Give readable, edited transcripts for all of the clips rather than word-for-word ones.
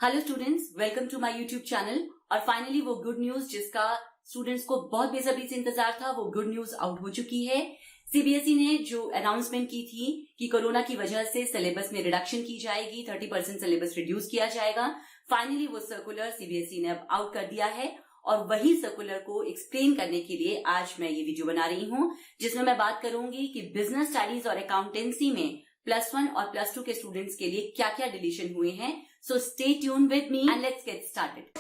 Hello students, welcome to my YouTube channel. और finally वो good news जिसका students को बहुत बेसब्री से इंतजार था, वो गुड न्यूज आउट हो चुकी है। सीबीएसई ने जो अनाउंसमेंट की थी कि कोरोना की वजह से सिलेबस में रिडक्शन की जाएगी, 30% सिलेबस रिड्यूस किया जाएगा, फाइनली वो सर्कुलर सीबीएसई ने अब आउट कर दिया है। और वही सर्कुलर को एक्सप्लेन करने के लिए आज मैं ये वीडियो बना रही हूँ, जिसमें मैं बात करूंगी कि बिजनेस स्टडीज और अकाउंटेंसी में +1 और +2 के स्टूडेंट्स के लिए क्या क्या डिलीशन हुए हैं। So stay tune with me and let's get started.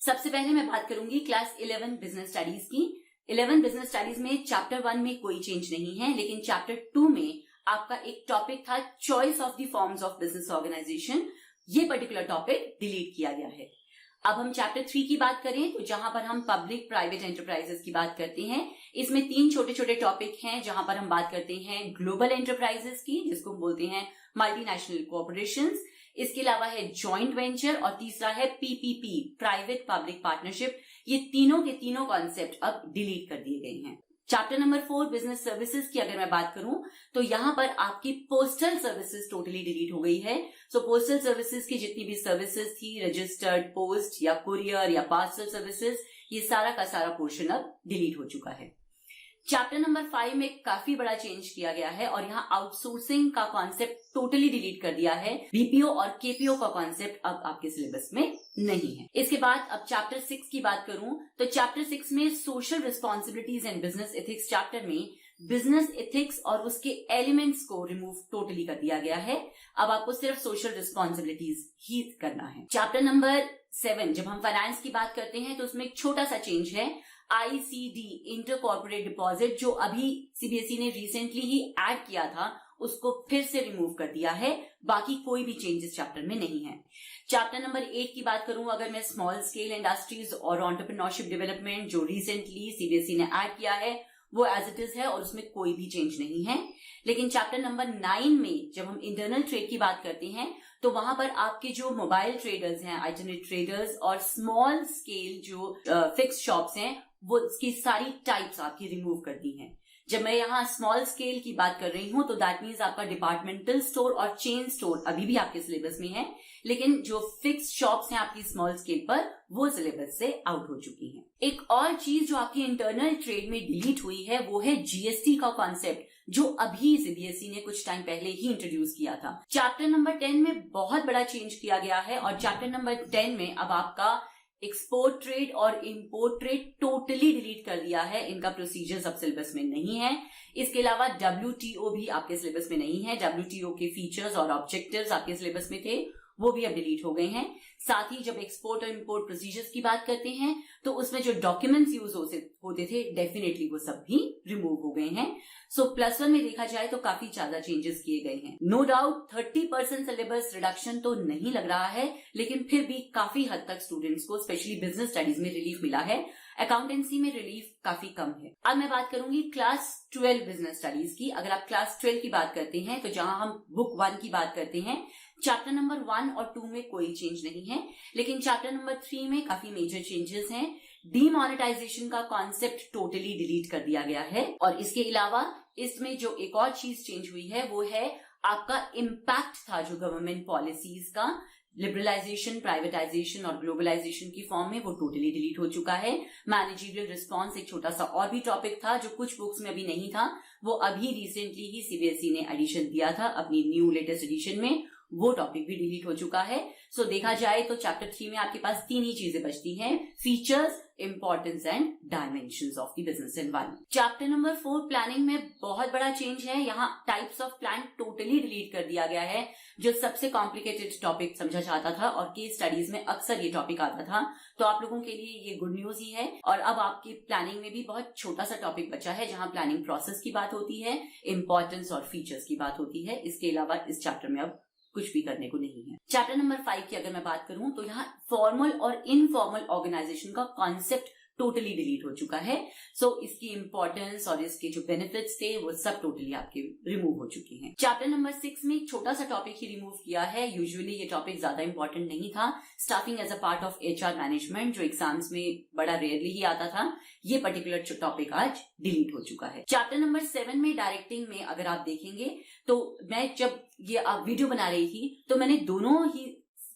सबसे पहले मैं बात करूंगी क्लास 11 बिजनेस स्टडीज की। 11 बिजनेस स्टडीज में चैप्टर 1 में कोई चेंज नहीं है, लेकिन चैप्टर 2 में आपका एक टॉपिक था choice of the forms of business organisation. ये पर्टिकुलर टॉपिक डिलीट किया गया है। अब हम चैप्टर 3 की बात करें तो जहां पर हम पब्लिक प्राइवेट एंटरप्राइजेस की बात करते हैं, इसमें 3 छोटे छोटे टॉपिक हैं जहां पर हम बात करते हैं ग्लोबल एंटरप्राइजेस की, जिसको हम बोलते हैं मल्टीनेशनल कॉर्पोरेशंस। इसके अलावा है जॉइंट वेंचर और तीसरा है पीपीपी, प्राइवेट पब्लिक पार्टनरशिप। ये तीनों के तीनों कॉन्सेप्ट अब डिलीट कर दिए गए हैं। चैप्टर नंबर 4 बिजनेस सर्विसेज की अगर मैं बात करूं तो यहां पर आपकी पोस्टल सर्विसेज टोटली डिलीट हो गई है। सो पोस्टल सर्विसेज की जितनी भी सर्विसेज थी, रजिस्टर्ड पोस्ट या कुरियर या पार्सल सर्विसेज, ये सारा का सारा पोर्शन अब डिलीट हो चुका है। चैप्टर नंबर 5 में काफी बड़ा चेंज किया गया है और यहाँ आउटसोर्सिंग का कॉन्सेप्ट टोटली डिलीट कर दिया है। बीपीओ और केपीओ का कॉन्सेप्ट अब आपके सिलेबस में नहीं है। इसके बाद अब चैप्टर 6 की बात करूं तो चैप्टर 6 में social responsibilities and business ethics chapter में बिजनेस एथिक्स और उसके एलिमेंट्स को रिमूव टोटली कर दिया गया है। अब आपको सिर्फ सोशल रिस्पॉन्सिबिलिटीज ही करना है। चैप्टर नंबर 7 जब हम फाइनेंस की बात करते हैं तो उसमें एक छोटा सा चेंज है। ICD इंटर कॉर्पोरेट डिपॉजिट जो अभी सीबीएसई ने रिसेंटली ही ऐड किया था, उसको फिर से रिमूव कर दिया है। बाकी कोई भी चेंजेस चैप्टर में नहीं है। चैप्टर नंबर 8 की बात करूं अगर मैं, स्मॉल स्केल इंडस्ट्रीज और एंटरप्रेन्योरशिप डेवलपमेंट जो रिसेंटली सीबीएसई ने ऐड किया है वो एज इट इज है और उसमें कोई भी चेंज नहीं है। लेकिन चैप्टर नंबर 9 में जब हम इंटरनल ट्रेड की बात करते हैं तो वहां पर आपके जो मोबाइल ट्रेडर्स हैं, आइटरनेट ट्रेडर्स और स्मॉल स्केल जो फिक्स शॉप्स हैं, वो इसकी सारी टाइप्स आपकी रिमूव कर दी हैं। जब मैं यहाँ स्मॉल स्केल की बात कर रही हूं तो दैट मीन्स आपका डिपार्टमेंटल स्टोर और चेन स्टोर अभी भी आपके सिलेबस में है, लेकिन जो फिक्स शॉप्स हैं आपकी स्मॉल स्केल पर, वो सिलेबस से आउट हो चुकी हैं। एक और चीज जो आपकी इंटरनल ट्रेड में डिलीट हुई है वो है जीएसटी का कॉन्सेप्ट, जो अभी सीबीएसई ने कुछ टाइम पहले ही इंट्रोड्यूस किया था। चैप्टर नंबर 10 में बहुत बड़ा चेंज किया गया है और चैप्टर नंबर 10 में अब आपका एक्सपोर्ट ट्रेड और इंपोर्ट ट्रेड टोटली डिलीट कर दिया है। इनका प्रोसीजर अब सिलेबस में नहीं है। इसके अलावा WTO भी आपके सिलेबस में नहीं है। WTO के फीचर्स और ऑब्जेक्टिव्स आपके सिलेबस में थे, वो भी अब डिलीट हो गए हैं। साथ ही जब एक्सपोर्ट और इंपोर्ट प्रोसीजर्स की बात करते हैं तो उसमें जो डॉक्यूमेंट्स यूज होते थे, डेफिनेटली वो सब भी रिमूव हो गए हैं। सो +1 में देखा जाए तो काफी ज्यादा चेंजेस किए गए हैं। नो डाउट 30% सिलेबस रिडक्शन तो नहीं लग रहा है, लेकिन फिर भी काफी हद तक स्टूडेंट्स को स्पेशली बिजनेस स्टडीज में रिलीफ मिला है। अकाउंटेंसी में रिलीफ काफी कम है। अब मैं बात करूंगी क्लास 12 बिजनेस स्टडीज की। अगर आप क्लास 12 की बात करते हैं तो जहां हम बुक 1 की बात करते हैं, चैप्टर नंबर 1 और 2 में कोई चेंज नहीं है, लेकिन चैप्टर नंबर 3 में काफी मेजर चेंजेस हैं। डीमोनेटाइजेशन का कॉन्सेप्ट टोटली डिलीट कर दिया गया है और इसके अलावा इसमें जो एक और चीज चेंज हुई है वो है आपका इम्पैक्ट था जो गवर्नमेंट पॉलिसीज का, लिबरलाइजेशन, प्राइवेटाइजेशन और ग्लोबलाइजेशन की फॉर्म में, वो टोटली डिलीट हो चुका है। मैनेजरियल रिस्पांस एक छोटा सा और भी टॉपिक था जो कुछ बुक्स में अभी नहीं था, वो अभी रिसेंटली ही सीबीएसई ने एडिशन दिया था अपनी न्यू लेटेस्ट एडिशन में, वो टॉपिक भी डिलीट हो चुका है। सो देखा जाए तो चैप्टर 3 में आपके पास 3 ही चीजें बचती हैं, features, importance and dimensions of the business environment. Chapter number 4 planning में बहुत बड़ा चेंज है। यहाँ types of plan totally delete कर दिया गया है, जो सबसे कॉम्प्लिकेटेड टॉपिक समझा जाता था और केस स्टडीज में अक्सर ये टॉपिक आता था। तो आप लोगों के लिए ये गुड न्यूज ही है। और अब आपकी प्लानिंग में भी बहुत छोटा सा टॉपिक बचा है जहां प्लानिंग प्रोसेस की बात होती है, इंपॉर्टेंस और फीचर्स की बात होती है। इसके अलावा इस चैप्टर में अब कुछ भी करने को नहीं है। चैप्टर नंबर 5 की अगर मैं बात करूं तो यहाँ फॉर्मल और इनफॉर्मल ऑर्गेनाइजेशन का कॉन्सेप्ट टोटली डिलीट हो चुका है। सो इसकी इंपॉर्टेंस और इसके जो बेनिफिट्स थे वो सब टोटली आपके रिमूव हो चुके हैं। चैप्टर नंबर 6 में एक छोटा सा टॉपिक ही रिमूव किया है। यूजुअली ये टॉपिक ज्यादा इंपॉर्टेंट नहीं था। Staffing as a part of HR management, जो एग्जाम्स में बड़ा रेयरली ही आता था, ये पर्टिकुलर टॉपिक आज डिलीट हो चुका है। चैप्टर नंबर 7 में डायरेक्टिंग में अगर आप देखेंगे तो मैं जब ये वीडियो बना रही थी तो मैंने दोनों ही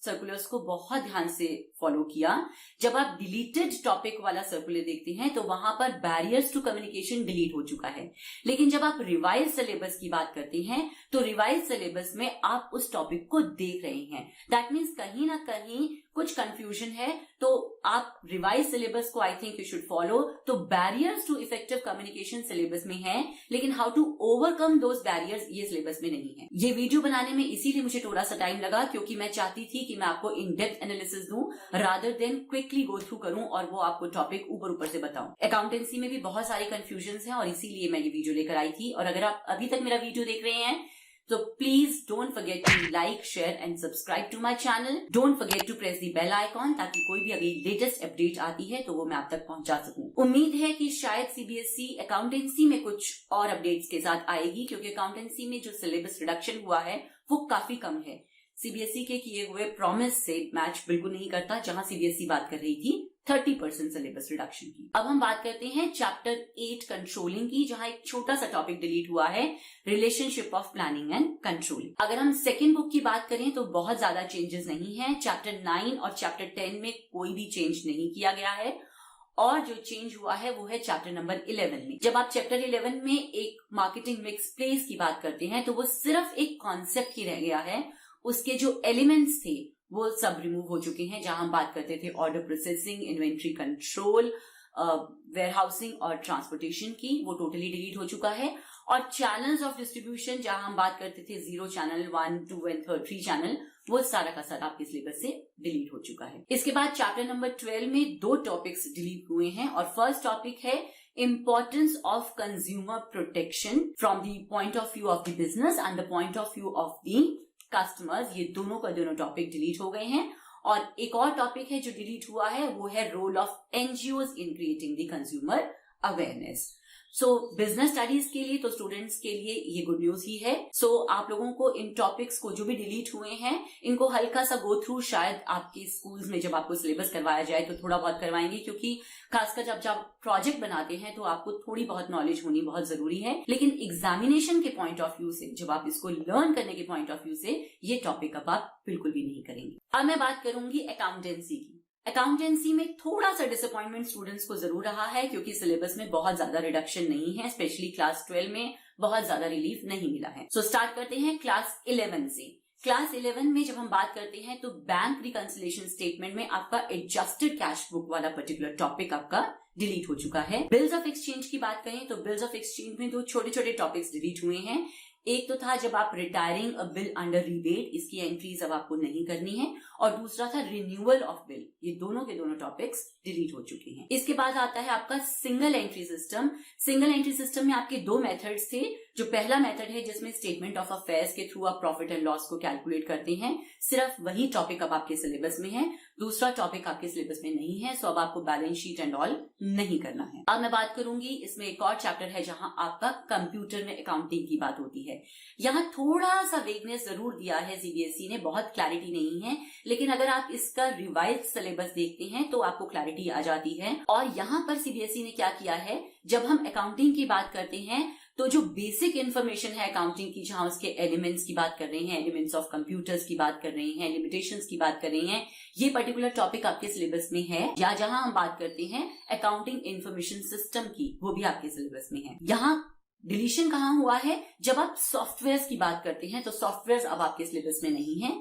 सर्कुलर्स को बहुत ध्यान से फॉलो किया। जब आप डिलीटेड टॉपिक वाला सर्कुलर देखते हैं तो वहां पर बैरियर्स टू कम्युनिकेशन डिलीट हो चुका है, लेकिन जब आप रिवाइज सिलेबस की बात करते हैं तो रिवाइज सिलेबस में आप उस टॉपिक को देख रहे हैं। दैट मीन्स कहीं ना कहीं कुछ कंफ्यूजन है, तो आप रिवाइज सिलेबस को I think you should follow. तो barriers to effective communication syllabus में है, लेकिन how to overcome those barriers ये सिलेबस में नहीं है। ये वीडियो बनाने में इसीलिए मुझे थोड़ा सा टाइम लगा, क्योंकि मैं चाहती थी कि मैं आपको इन डेप्थ एनालिसिस दूं rather than quickly go through करूं और वो आपको टॉपिक ऊपर से बताऊं। अकाउंटेंसी में भी बहुत सारे कंफ्यूजन्स हैं और इसीलिए मैं ये वीडियो लेकर आई थी। और अगर आप अभी तक मेरा वीडियो देख रहे हैं तो please don't forget to like, share and subscribe to my channel. Don't forget to press the bell icon, ताकि कोई भी अभी लेटेस्ट अपडेट आती है तो वो मैं आप तक पहुंचा सकूं। उम्मीद है कि शायद CBSE अकाउंटेंसी में कुछ और अपडेट्स के साथ आएगी, क्योंकि अकाउंटेंसी में जो सिलेबस रिडक्शन हुआ है वो काफी कम है। CBSE के किए हुए प्रॉमिस से मैच बिल्कुल नहीं करता, जहां CBSE बात कर रही थी 30% सिलेबस रिडक्शन की। अब हम बात करते हैं चैप्टर 8 कंट्रोलिंग की, जहां एक छोटा सा टॉपिक डिलीट हुआ है, relationship of planning and controlling. अगर हम सेकेंड बुक की बात करें तो बहुत ज्यादा चेंजेस नहीं है। चैप्टर 9 और चैप्टर 10 में कोई भी चेंज नहीं किया गया है, और जो चेंज हुआ है वो है चैप्टर नंबर 11 में। जब आप चैप्टर 11 में एक मार्केटिंग मिक्स प्लेस की बात करते हैं तो वो सिर्फ एक कॉन्सेप्ट ही रह गया है। उसके जो एलिमेंट्स थे वो सब रिमूव हो चुके हैं। जहां हम बात करते थे order processing, inventory control, warehousing और ट्रांसपोर्टेशन की, वो टोटली डिलीट हो चुका है। और चैनल्स ऑफ डिस्ट्रीब्यूशन, जहां हम बात करते थे 0 चैनल, 1, 2 एंड 3 चैनल, वो सारा का सारा आपके सिलेबस से डिलीट हो चुका है। इसके बाद चैप्टर नंबर 12 में 2 टॉपिक्स डिलीट हुए हैं, और फर्स्ट टॉपिक है importance of consumer protection from the point of view of the business and the point of view of the customers. ये दोनों का दोनों टॉपिक डिलीट हो गए हैं। और एक और टॉपिक है जो डिलीट हुआ है, वो है role of NGOs in creating the consumer awareness. So business studies के लिए तो स्टूडेंट्स के लिए ये गुड न्यूज ही है। सो आप लोगों को इन टॉपिक्स को जो भी डिलीट हुए हैं इनको हल्का सा गो थ्रू शायद आपके स्कूल्स में जब आपको सिलेबस करवाया जाए तो थोड़ा बहुत करवाएंगे, क्योंकि खासकर जब आप प्रोजेक्ट बनाते हैं तो आपको थोड़ी बहुत नॉलेज होनी बहुत जरूरी है। लेकिन एग्जामिनेशन के पॉइंट ऑफ व्यू से, जब आप इसको लर्न करने के पॉइंट ऑफ व्यू से, ये टॉपिक अब आप बिल्कुल भी नहीं करेंगे। अब मैं बात करूंगी अकाउंटेंसी की। अकाउंटेंसी में थोड़ा सा डिसअपॉइंटमेंट स्टूडेंट्स को जरूर रहा है, क्योंकि सिलेबस में बहुत ज्यादा रिडक्शन नहीं है। स्पेशली क्लास 12 में बहुत ज्यादा रिलीफ नहीं मिला है। सो स्टार्ट करते हैं क्लास 11 से। क्लास 11 में जब हम बात करते हैं तो बैंक रिकंसिलिएशन स्टेटमेंट में आपका एडजस्टेड कैश बुक वाला पर्टिकुलर टॉपिक आपका डिलीट हो चुका है। बिल्स ऑफ एक्सचेंज की बात करें तो बिल्स ऑफ एक्सचेंज में 2 छोटे छोटे टॉपिक्स डिलीट हुए हैं। एक तो था जब आप रिटायरिंग अ बिल अंडर रिबेट, इसकी एंट्रीज अब आपको नहीं करनी है, और दूसरा था रिन्यूअल ऑफ बिल। ये दोनों के दोनों टॉपिक्स डिलीट हो चुके हैं। इसके बाद आता है आपका single entry system. Single entry system में आपके 2 मेथड्स थे। जो पहला मेथड है जिसमें स्टेटमेंट ऑफ अफेयर्स के थ्रू आप प्रॉफिट एंड लॉस को कैलकुलेट करते हैं, सिर्फ वही टॉपिक अब आपके सिलेबस में है। दूसरा टॉपिक आपके सिलेबस में नहीं है, सो अब आपको बैलेंस शीट एंड ऑल नहीं करना है। अब मैं बात करूंगी, इसमें एक और चैप्टर है जहां आपका कंप्यूटर में अकाउंटिंग की बात होती है। यहाँ थोड़ा सा वेगनेस जरूर दिया है CBSE ने, बहुत क्लैरिटी नहीं है, लेकिन अगर आप इसका रिवाइज सिलेबस देखते हैं तो आपको क्लैरिटी आ जाती है। और यहाँ पर CBSE ने क्या किया है, जब हम अकाउंटिंग की बात करते हैं तो जो बेसिक इन्फॉर्मेशन है अकाउंटिंग की, जहां उसके एलिमेंट्स की बात कर रहे हैं, एलिमेंट्स ऑफ कंप्यूटर्स की बात कर रहे हैं, लिमिटेशंस की बात कर रहे हैं, ये पर्टिकुलर टॉपिक आपके सिलेबस में है। या जहां हम बात करते हैं अकाउंटिंग इन्फॉर्मेशन सिस्टम की, वो भी आपके सिलेबस में है। यहाँ डिलीशन कहाँ हुआ है, जब आप सॉफ्टवेयर की बात करते हैं तो सॉफ्टवेयर अब आपके सिलेबस में नहीं है।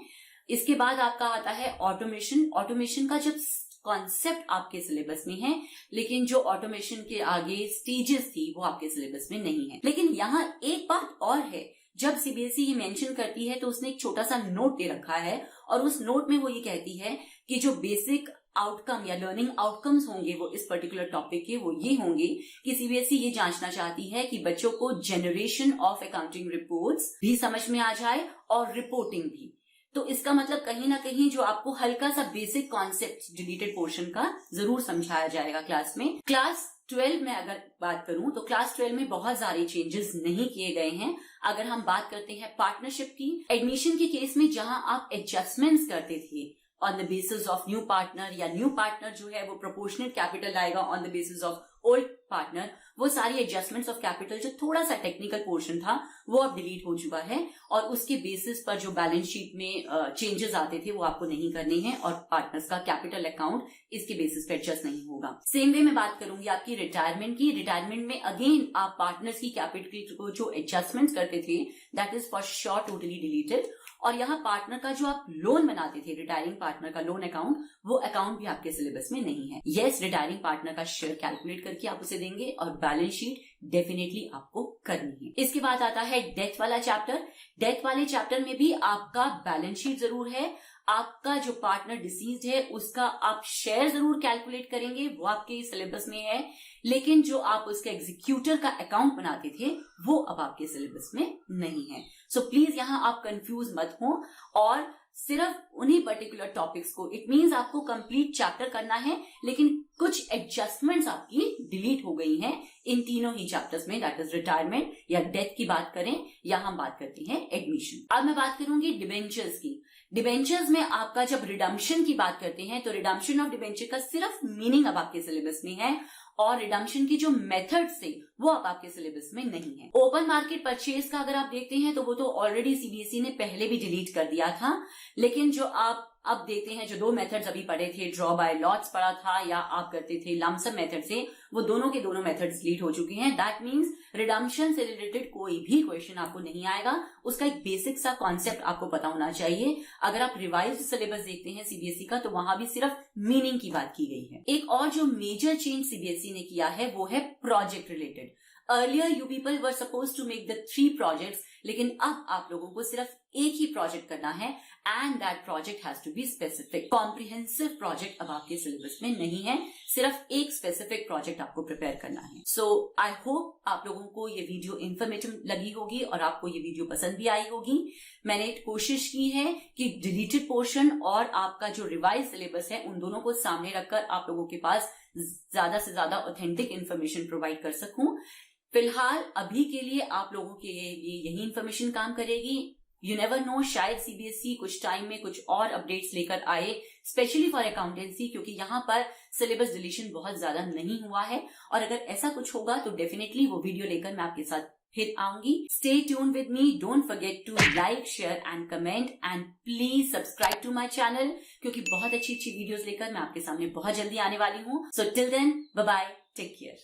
इसके बाद आपका आता है ऑटोमेशन। ऑटोमेशन का जब कॉन्सेप्ट आपके सिलेबस में है, लेकिन जो ऑटोमेशन के आगे स्टेजेस थी वो आपके सिलेबस में नहीं है। लेकिन यहाँ एक बात और है, जब CBSE ये मेंशन करती है तो उसने एक छोटा सा नोट दे रखा है, और उस नोट में वो ये कहती है कि जो बेसिक आउटकम या लर्निंग आउटकम्स होंगे वो इस पर्टिकुलर टॉपिक के वो ये होंगे कि CBSE ये जांचना चाहती है कि बच्चों को जनरेशन ऑफ अकाउंटिंग रिपोर्ट्स भी समझ में आ जाए और रिपोर्टिंग भी। तो इसका मतलब कहीं ना कहीं जो आपको हल्का सा बेसिक कॉन्सेप्ट डिलीटेड पोर्शन का जरूर समझाया जाएगा क्लास में। क्लास 12 में अगर बात करूं तो क्लास 12 में बहुत सारे चेंजेस नहीं किए गए हैं। अगर हम बात करते हैं पार्टनरशिप की, एडमिशन के केस में जहां आप एडजस्टमेंट्स करते थे on the basis of new partner, या न्यू पार्टनर जो है वो प्रोपोर्शनेट कैपिटल आएगा on the basis of old partner, वो सारी एडजस्टमेंट्स ऑफ कैपिटल जो थोड़ा सा टेक्निकल पोर्शन था वो अब डिलीट हो चुका है, और उसके बेसिस पर जो बैलेंस शीट में चेंजेस आते थे वो आपको नहीं करने हैं, और पार्टनर्स का कैपिटल अकाउंट इसके बेसिस पे एडजस्ट नहीं होगा। सेम वे में बात करूंगी आपकी रिटायरमेंट की। रिटायरमेंट में अगेन आप पार्टनर्स की कैपिटल को जो एडजस्टमेंट करते थे that is for sure totally deleted, और यहाँ पार्टनर का जो आप लोन बनाते थे, रिटायरिंग पार्टनर का लोन अकाउंट, वो अकाउंट भी आपके सिलेबस में नहीं है। यस, रिटायरिंग पार्टनर का शेयर कैलकुलेट करके आप उसे देंगे और बैलेंस शीट डेफिनेटली आपको करनी है। इसके बाद आता है डेथ वाला चैप्टर। डेथ वाले चैप्टर में भी आपका बैलेंस शीट जरूर है, आपका जो पार्टनर डिसीज्ड है उसका आप शेयर जरूर कैलकुलेट करेंगे, वो आपके सिलेबस में है, लेकिन जो आप उसके एग्जीक्यूटर का अकाउंट बनाते थे वो अब आपके सिलेबस में नहीं है। सो प्लीज यहां आप कंफ्यूज मत हो, और सिर्फ उन्हीं पर्टिकुलर टॉपिक्स को, इट मींस आपको कंप्लीट चैप्टर करना है, लेकिन कुछ एडजस्टमेंट्स आपकी डिलीट हो गई हैं इन तीनों ही चैप्टर्स में, दैट इज रिटायरमेंट या डेथ की बात करें, या हम बात करते हैं एडमिशन। अब मैं बात करूंगी डिबेंचर्स की। डिबेंचर्स में आपका जब रिडम्पशन की बात करते हैं तो रिडम्पशन ऑफ डिबेंचर का सिर्फ मीनिंग अब आपके सिलेबस में है, और रिडम्पशन की जो मेथड से वो अब आपके सिलेबस में नहीं है। ओपन मार्केट परचेज का अगर आप देखते हैं तो वो तो ऑलरेडी सीबीएसई ने पहले भी डिलीट कर दिया था, लेकिन जो आप अब देखते हैं, जो दो मेथड्स अभी पढ़े थे, ड्रॉ बाय लॉट्स पढ़ा था या आप करते थे लमसम मेथड से, वो दोनों के दोनों मेथड्स डिलीट हो चुके हैं। दैट मींस रिडम्पशन से रिलेटेड कोई भी क्वेश्चन आपको नहीं आएगा, उसका एक बेसिक सा कॉन्सेप्ट आपको पता होना चाहिए। अगर आप रिवाइज्ड सिलेबस देखते हैं सीबीएसई का तो वहां भी सिर्फ मीनिंग की बात की गई है। एक और जो मेजर चेंज सीबीएसई ने किया है वो है project related. Earlier you people were suppose to make the 3 projects, लेकिन अब आप लोगों को सिर्फ एक ही प्रोजेक्ट करना है, and that project has to be specific. Comprehensive project अब आपके सिलेबस में नहीं है, सिर्फ एक स्पेसिफिक प्रोजेक्ट आपको प्रिपेयर करना है। सो आई होप आप लोगों को ये वीडियो इंफॉर्मेटिव लगी होगी और आपको ये वीडियो पसंद भी आई होगी। मैंने कोशिश की है कि डिलीटेड पोर्शन और आपका जो रिवाइज सिलेबस है उन दोनों को सामने रखकर आप लोगों के पास ज्यादा से ज्यादा ऑथेंटिक इन्फॉर्मेशन प्रोवाइड कर सकूं। फिलहाल अभी के लिए आप लोगों के लिए यही इन्फॉर्मेशन काम करेगी। यू नेवर नो, शायद सीबीएसई कुछ टाइम में कुछ और अपडेट्स लेकर आए, स्पेशली फॉर अकाउंटेंसी, क्योंकि यहाँ पर सिलेबस डिलीशन बहुत ज्यादा नहीं हुआ है, और अगर ऐसा कुछ होगा तो डेफिनेटली वो वीडियो लेकर मैं आपके साथ फिर आऊंगी। Stay tune with me, don't forget to like, share and comment, and please subscribe to my channel, क्योंकि बहुत अच्छी अच्छी वीडियोस लेकर मैं आपके सामने बहुत जल्दी आने वाली हूँ। So till then, bye bye, take care.